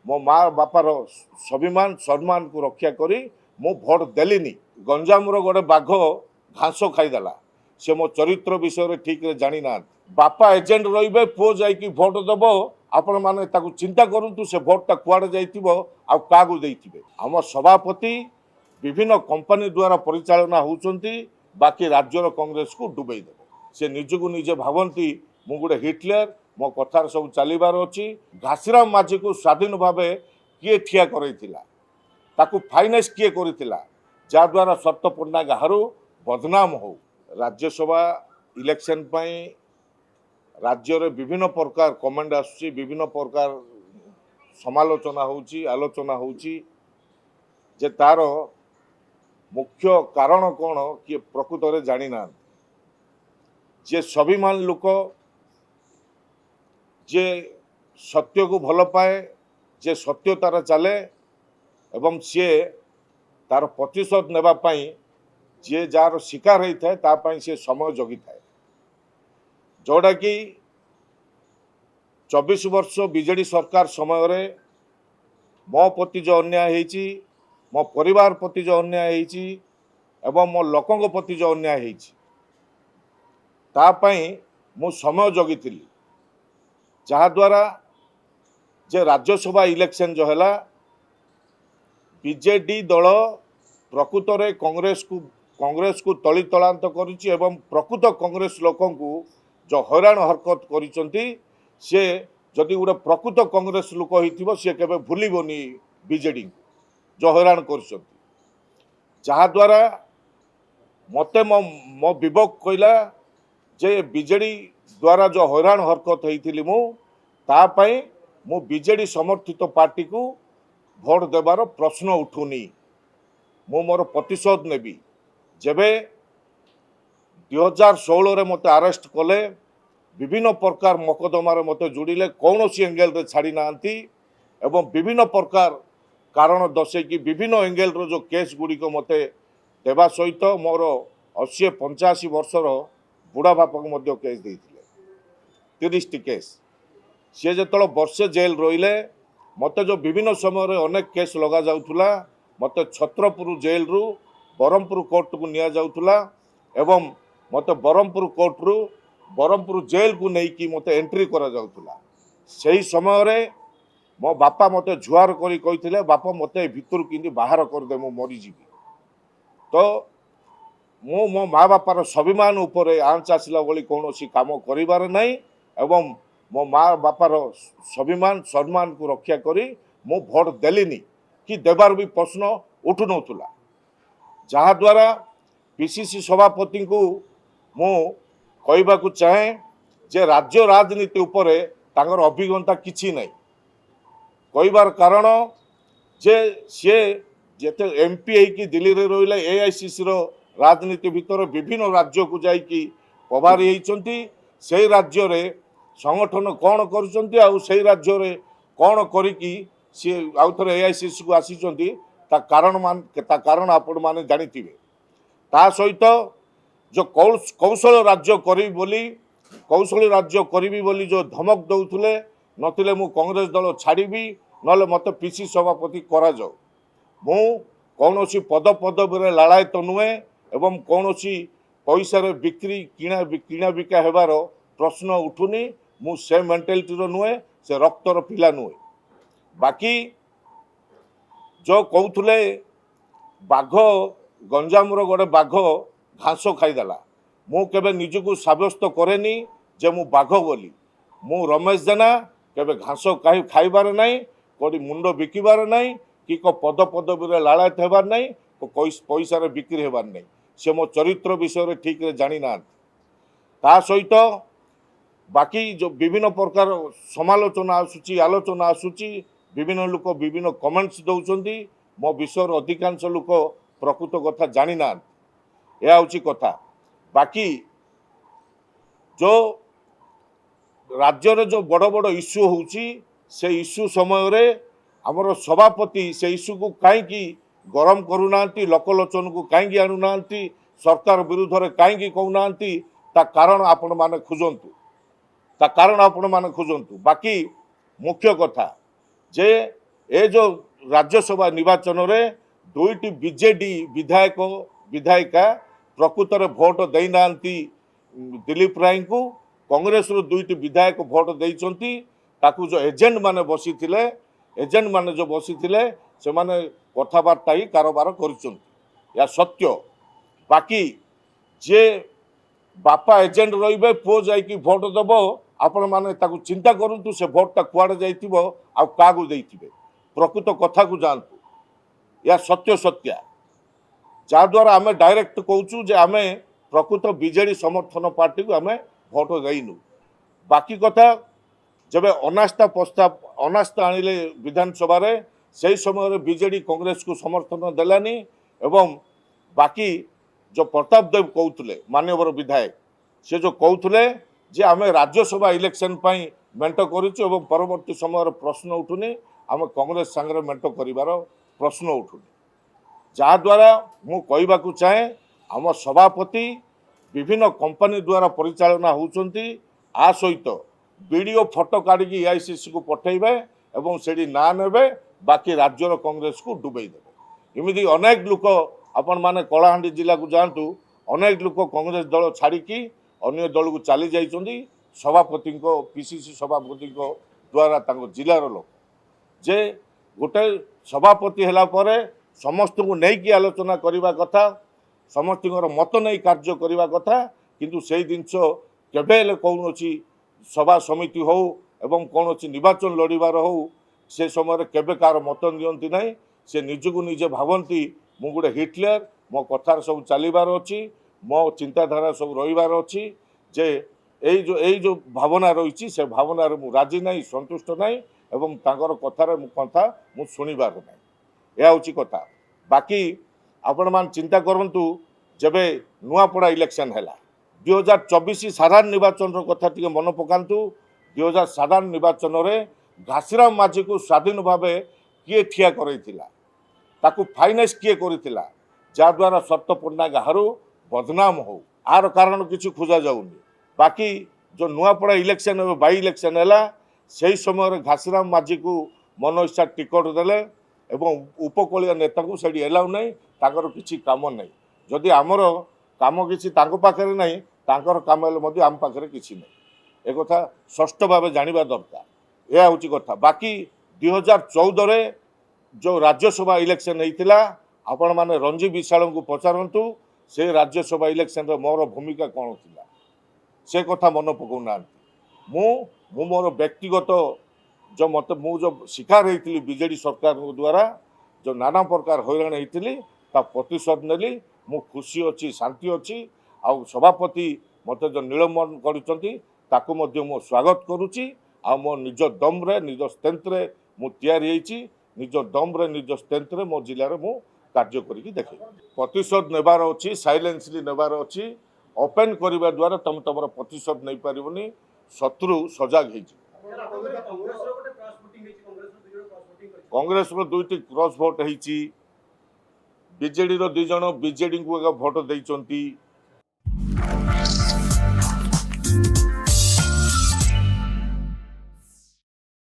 मो माँ बापार स्वाभिमान सम्मान को रक्षा करी मु भोट देलिनी। गंजाम गोटे बाघ घास खाईदेला से मो चरित्र विषय ठीक जानी ना। बापा एजेंट रे पुओ जाकि भोट दब आपण मैंने चिंता करूँ से भोटा कुआड़े जाइए। आम सभापति विभिन्न कंपनी द्वारा परिचालना होती बाकी राज्यर कांग्रेस को डुबई देवे। से निजको निजे भावती मु गोटे हिटलर मो कथार सब चलबार अच्छी। घासीराम माझी को स्वाधीन भाव किए ठिया ताकू फाइनेंस किए करा जहाद्वारा सत्य पट्टनायक हारू बदनाम हो। राज्यसभा इलेक्शन राज्य रे विभिन्न प्रकार कमेंट आसुची, विभिन्न प्रकार समालोचना होची, आलोचना होची जे तार मुख्य कारण कौन किए प्रकृत में जानी ना। जे स्वाभिमान लोक जे सत्य को भल पाए, जे सत्य तार चले एवं सी तार प्रतिशोध नेबाई जे जार शिकार होता है तापाई सी समय जगी थाए। जोड़ा कि 24 वर्ष बीजेडी सरकार समय रे मो प्रति जो अन्याय होती, मो परिवार प्रति जो अन्याय होती एवं मो लोकों प्रति जो अन्याय होती तापाई मु समय जगी थी। जहाद्वारा जे राज्यसभा इलेक्शन जो है बीजेडी दल प्रकृत रे कांग्रेस को तली तलांत करुच्ची एवं प्रकृत कांग्रेस लोकों को जो हैरान हरकत करिसंती से जदि गोटे प्रकृत कांग्रेस लोक होइथिबो से केबे भूलिबोनी बीजेडी जो हैरान करिसंती। जहाद्वारा मते मो विवेक कहला जे बीजेडी द्वारा जो हैरान हरकत होइथिली मु बीजेडी समर्थित पार्टी को भोट देवार प्रश्न उठुनी। मु मोर प्रतिशोध नेबी। जेबे 2016 रे मते अरेस्ट कले विभिन्न प्रकार मकदमार मते जोड़िले कौन सी एंगेल रे छाड़ी नांती एवं विभिन्न प्रकार कारण दर्शे कि विभिन्न एंगेल रो जो केस गुड़ी को मते देवा सहित मोर 80-85 वर्षर बुढ़ा बापा को मध्य केस देइथिले 30 टी केस। सी जो वर्षे जेल रहिले मते जो विभिन्न समय रे अनेक केस लगा जाउथुला मते छत्रपुर जेल रु बरमपुर कोर्ट को निया जाउथुला एवं मते बरमपुर कोर्ट रु बरमपुर जेल को नहीं कि मते एंट्री करा जाउथुला। सही समय रे मो बापा मते जुआर करी कहिथिले बापा मते भितर किंदी बाहर कर दे मु मरी जीवी। तो मु मो माँ बापार स्वाभिमान उपरे आंच आसला बोली कौन काम करिबार नहीं एवं मो माँ बापार स्वाभिमान सम्मान को रक्षा करी मु भोट देलिनी कि देवार भी प्रश्न उठु नथुला। जहाद्वारा पीसीसी सभापति को मु कहबा को चाहे जे राज्य राजनीति उपरे तांगर अभिज्ञता किछि नहीं। कहबार कारण जे सी जेते एमपी की दिल्ली रे रहिले एआईसीसी रो राजनीति भितर विभिन्न राज्य को जाइकी प्रभारी होइचंती। से राज्य रे संगठन कौन करुचंती आउ से राज्य रे कौन करिकी सी आउ थरे एआईसीसी को आसीचंती ता कारण आपण माने जानिथिबे। ता सहित जो कौशल राज्य करी बोली जो धमक दौथुले नथिले मु कांग्रेस दल छाड़बी नले मते पीसी सभापति करा जाओ। मु कौनसी पद पदवी लालायत नुहे एवं कौनसी पैसा रे बिक्री किणा बिका हेबार प्रश्न उठुनी। मु से मेंटालिटी रो नुहे से रक्तर पिला नुहे। बाकी जो कहूले बाघ गंजाम गोटे बाघ घास खाईदेला मु केबे निजको साब्यस्त करेनी जे मु बाघ बोली। मु रमेश जेना केबे घास खाइबार नहीं, कोडी मुंड बिकिबार नहीं कि को पद पदवी लालायत हेबार नहीं, को पैसा रे बिक्री हेबार नहीं। से मो चरित्र विषय ठीक जानी ना। ता सहित बाकी जो विभिन्न प्रकार समालोचना आसुची, आलोचना आसुची, विभिन्न लोक विभिन्न कमेंट्स दौरान मो विषय अधिकांश लोक प्रकृत कथा जानी ना। यह हूँ कथा। बाकी जो राज्य रे जो बड़ बड़ इश्यू होची से इश्यू समय रे आमर सभापति से इश्यू को कहीं गरम करूना, लोकलोचन को कहीं आणुना, सरकार विरुद्ध रे कहीं कहूना, ता कारण आपण माने खोजंतु। बाकी मुख्य कथा जे ए जो राज्यसभा निर्वाचन में दुईटी बीजेडी विधायक विधायिका प्रकृत में भोट देना दिलीप राय को कांग्रेस रू दुईटी विधायक भोट देइचंती ताकू जो एजेंट माने बसी थिले एजेंट माने जो बसी थिले से माने कथबार्ता ही कारोबार करुचंती या सत्य बाकी जे बापा एजेंट रहिबे पो जाई कि भोट दबो आपण माने ताकू चिंता करंतु से भोटटा कुआडे जाइथिबो आ कागु देइथिबे प्रकृत कथा को जानतु या सत्य सत्या जहाद्वारा आम डायरेक्ट कहूँ जे आम प्रकृत बीजेडी समर्थन पार्टी को आम भोट देनु बाकी कथा जब अनास्था प्रस्ताव अनास्था आनिले विधानसभा रे से समय बीजेडी कांग्रेस को समर्थन देलानी एवं बाकी जो प्रताप देव कहते मान्यवर विधायक से जो कहते जे आम राज्यसभा इलेक्शन पाई मेंट करूँ परवर्ती समय प्रश्न उठुनी आम कांग्रेस सांगे मेंट कर प्रश्न उठुनी जहाद्वारा मु कहवाकू चाहे आम सभापति विभिन्न कंपनी द्वारा परिचालना होउचंती आ सहित वीडियो फोटो काढ़ी एआईसीसी को पठेबे एवं सेठी ना नेबे बाकी राज्यर कांग्रेस को डुबई देबे इमिदी अनेक लोक आपण माने कलाहांडी जिला को जानतु अनेक लोक कांग्रेस दल छाड़िकी अन्य दल को चली जाइछंती सभापति पीसीसी सभापति द्वारा तांको जिलार लोक जे गोटे सभापति हैला परे समस्त को नहीं आलोचना करने कथा समस्त मत नहीं कार्य करने कथा किंतु से जिनस केबे कौन सभा समिति हो एवं कौन निर्वाचन लड़बार हो से समय केबे कार मत नियंती नहीं से निजको निजे भावती मु गोटे हिटलर मो कथार सब चलबार अच्छी मो चिंताधारा सब रहीबार अच्छी जे यही जो भावना रही से भावना मु राजी नहीं संतुष्ट नहीं एवं तांकर कथार कथा मु शुणिबार नहीं यह हूँ कथा बाकी आपण मान चिंता करंतु जबे नुआपड़ा इलेक्शन है 2024 साधारण निर्वाचन कथा टी मन पकातु 2000 साधारण निर्वाचन में घासीराम माझी को स्वाधीन भाव किए ठिया ताकू फाइनेंस किए करा जहाद्वारा सत्य पट्टनायक हारू बदनाम हो आर कारण किसी खोजा जाऊनी बाकी जो नुआपड़ा इलेक्शन बाई इलेक्शन है से समय घासीराम माझी को मन इच्छा टिकट देले एवं उपकूलीय नेता को से एलाउ नहीं ताकर किसी काम नहीं जदि आमर काम किसी पाखे नहीं तांकर काम आम पाखे किसी नहीं एक कथा स्पष्ट भाव जाना दरकार यह हूँ कथा बाकी 2014 जो राज्यसभा इलेक्शन होता आपण मैंने रंजी विशाल को पचारतु से राज्यसभा इलेक्शन मोर भूमिका कौन थी से कथा मन पकाऊना मु मोर व्यक्तिगत जो मत मु जो शिकार होती बीजेडी सरकार द्वारा जो नाना प्रकार हैरान होती प्रतिशोध नेली मु खुशी अच्छी शांति अच्छी आउ सभापति मत जो निलंबन कर मो स्वागत करुच्ची आ मो निज दम्रे निज स्ट्रेंथ मु तैयारी निज दम्रे निज स्ट्रेंथ मो जिले में मु कार्य करके देखे प्रतिशोध नेबार अच्छी साइलेंसली नेबार अच्छी ओपन करने द्वारा तुम तुम प्रतिशोध नहीं पारनी शत्रु सजग कांग्रेस दुईटी क्रॉस भोट होती बीजेडी 2 जन बीजेडी को भोट देइचंती